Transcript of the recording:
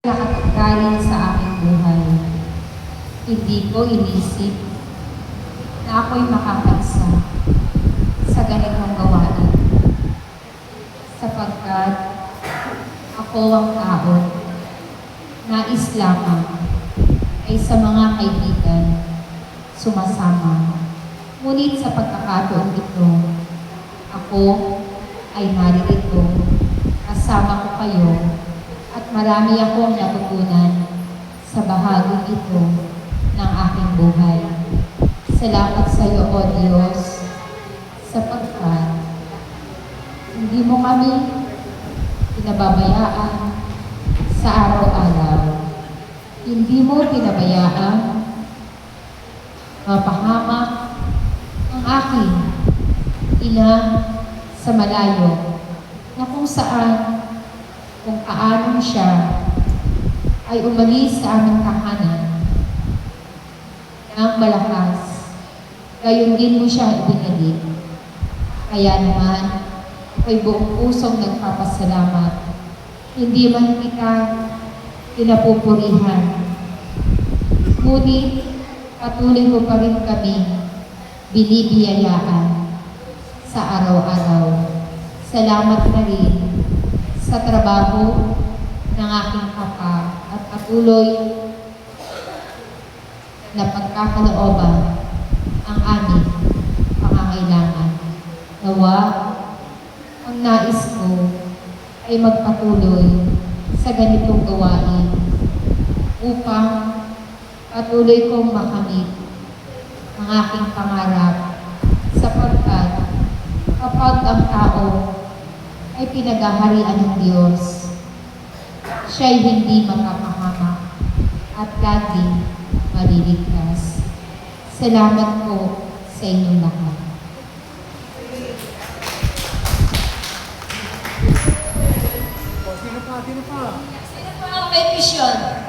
Nakatagaling sa aking buhay. Hindi ko inisip na ako'y makakasa sa ganitong gawain. Sapagkat ako ang tao, nais lamang ay sa mga kaibigan sumasama. Ngunit sa pagkakataon ito, ako ay naririto, kasama ko kayo, at marami akong natutunan sa bahagi ito ng aking buhay. Salamat sa iyo, O Diyos, sapagkat hindi mo kami pinababayaan sa araw-araw. Hindi mo pinabayaan mapahamak ang aking ina sa malayo, na kung saan, kung paano siya ay umalis sa aming tahanan ng malakas, gayon din mo siya ibinalik. Kaya naman, ako'y buong pusong nagpapasalamat. Hindi man kita pinapupurihan, ngunit patuloy mo pa rin kami binibiyayaan sa araw-araw. Salamat na rin sa trabaho ng aking papa at patuloy na pagkakalooban ang aming pangangailangan. Nawa, ang nais ko ay magpatuloy sa ganitong gawain upang patuloy kong makamit ang aking pangarap, sapagkat kapag ang tao ay pinaghaharian ng Diyos, siya'y hindi mapapahamak at laging maliligtas. Salamat po sa inyong lahat. Sino pa? Sino pa ang may misyon?